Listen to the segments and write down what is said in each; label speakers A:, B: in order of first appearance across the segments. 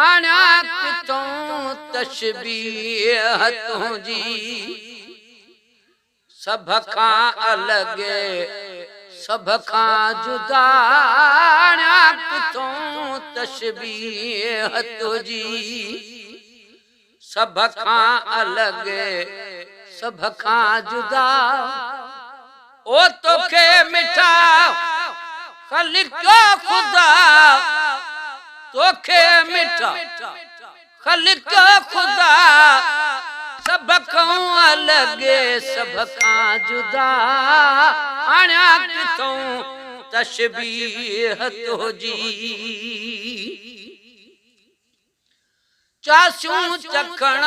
A: आना कितों तशबीह तुझी सब खां अलग सब खां जुदा आना कितों तशबीह तुझी सब खां अलग सब खां जुदा ओ तोखे मिठा खलिक खुदा तोखे मिठा खलिक खुदा सब खां अलग सब खां जुदा आना किथों तशबीह तुझी चासूं चखण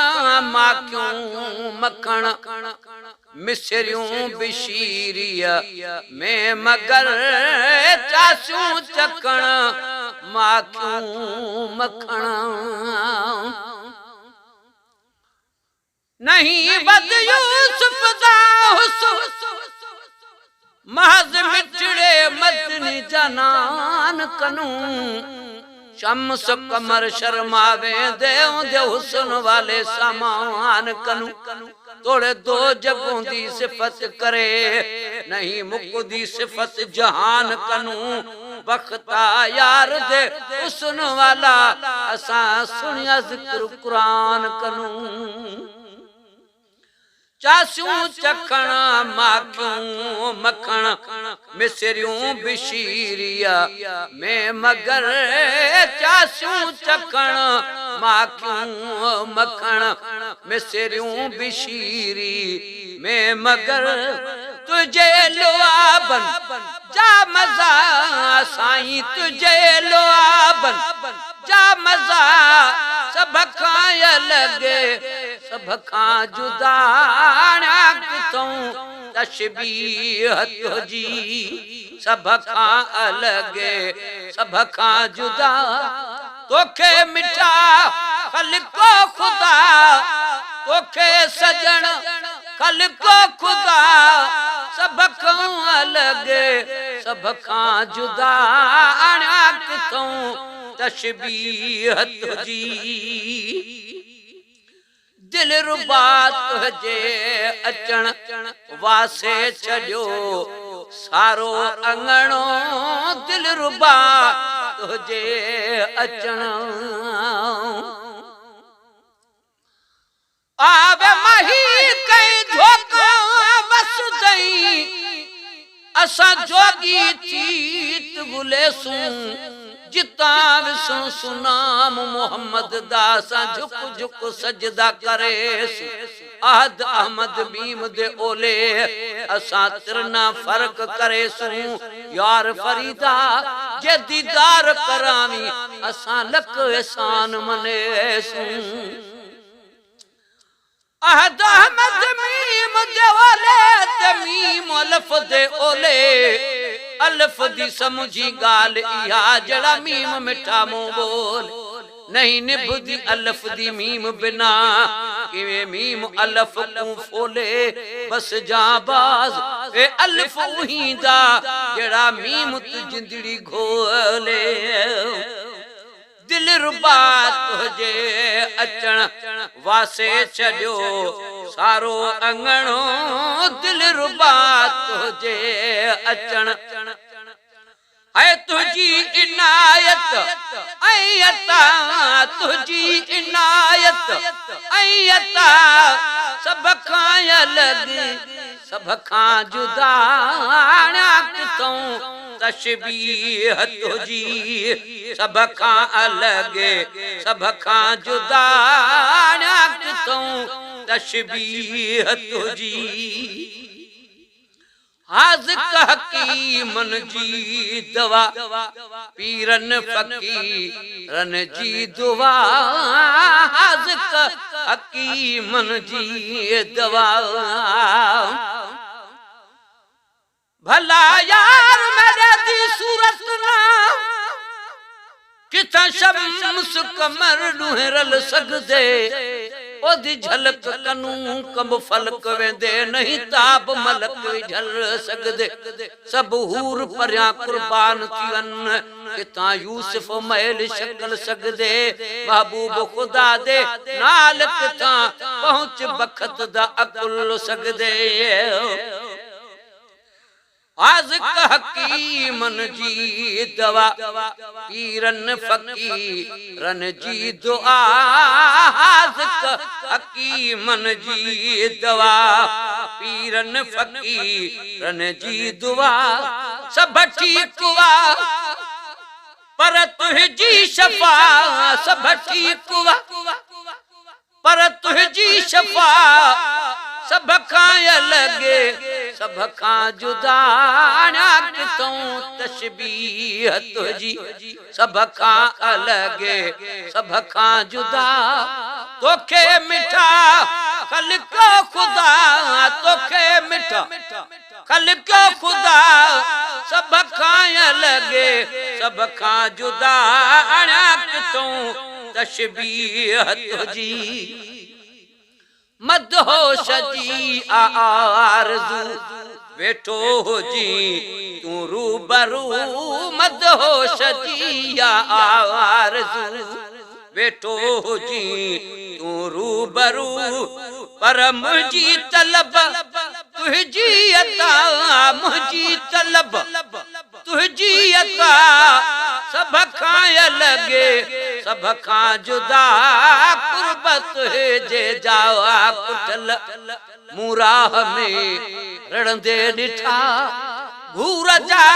A: माखियूं मखण मिसरियूं बिशीरिया में मगर चासूं चखण माखियूं मखण नहीं बद यूसुफ दा हुस्न महज मिठड़े मदनी जनान कनू शम्स कमर शर्मावे देव दे हुस्न वाले सामान कनू तोड़े दो जगों दी सिफत करे नहीं मुकदी सिफत जहान कनू बख्ता यार दे हुस्न वाला असा सुनिया जिक्र कुरान कनू चासूं चखण माखियूं मखण मिसरियूं बिशीरिया में मगर चासूं चखण माखियूं मखण मिसरियूं बिशीरी में मगर तुझे लुआबन जा मजा साईं तुझे लुआबन जा मजा सब खां अलग सब खां जुदा आना किथों तशबीह तुझी सब खां अलग सब खां जुदा तोखे मिठा खलिको खुदा तोखे सजण खलिको खुदा सब खां अलग सब खां जुदा आना किथों तशबीह तुझी दिल रुबा तुझे अचण वासे छड़ियो सारो अंगणो दिल रुबा तुझे अचण आवे मही कई झोका बस दई असा जोगी चीत गुलेसूं जिता विष्णु सुनाम मोहम्मद दासा झुक झुक सजदा करे आहद अहमद बीम दे ओले असा तिरना फर्क करे सू यार फरीदा जे दीदार करावी असा लक एहसान मने सू आहद अहमद बीम दे ओले तमीम अलफ दे ओले अल्फ दी समझी गाल इहा जड़ा मीम मिठा मुंह बोल नहीं निभदी अल्फ दी मीम बिना किवे मीम अल्फ को फोले बस जाबाज ए अल्फ उहींदा जड़ा मीम तु जिंदड़ी घोले दिल रुबा तुझे अचण वासे छड़ियो सारो अंगणो दिल रुबा तुझे अचण है तुझी इनायत अयता तुझी इनायत अयता सब खां अलग सब खां जुदा आना किथों तशबीह तुझी सब खां अलग सब खां जुदा आना किथों तशबीह तुझी हाज़िक हकीमन जी दवा पीरन फकीरन जी दुआ हाज़िक हकीमन जी दवा भला यार मेरे दी सूरत ना किथा शम्स कमर नुहरल सगदे ओदी झलक कनू कब फलक वेंदे नहीं ताब मलक झल सकदे सब हूर परया कुर्बान थियन किता यूसुफ महल शकल सकदे महबूब खुदा दे नाल किता पहुंच बखत दा अकुल सकदे आज़िक हकीमन जी दवा पीरन फकीरन जी दुआ आज़िक हकीमन जी दवा पीरन फकीरन जी दुआ सब ठीक हुआ पर तुझी शफा सब ठीक हुआ पर तुझी शफा सब खां लगे सब खां जुदा कितों तशबीह तुझी सब खां अलगे सब खां जुदा तोखे मिठा खलको खुदा तोखे मिठा खलको खुदा सब खां अलगे सब खां जुदा कितों तशबीह तुझी मदहोश जी आरज़ू वेठो जी तू रूबरू मदहोश जी आरज़ू वेठो जी तू रूबरू पर मुझी तलब तुझी अता मुझी तलब तुझी अता सब खां लगे सब खां जुदा कुर्बत है जे जावा कुटल मुराह में रणदे निठा घूर जा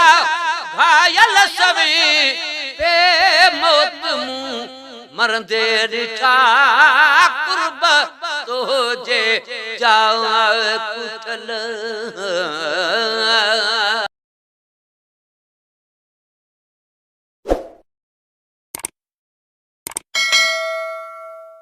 A: घायल सवे पे मौत मुंह मरंदे निठा कुर्बत हो जे जावा कुटल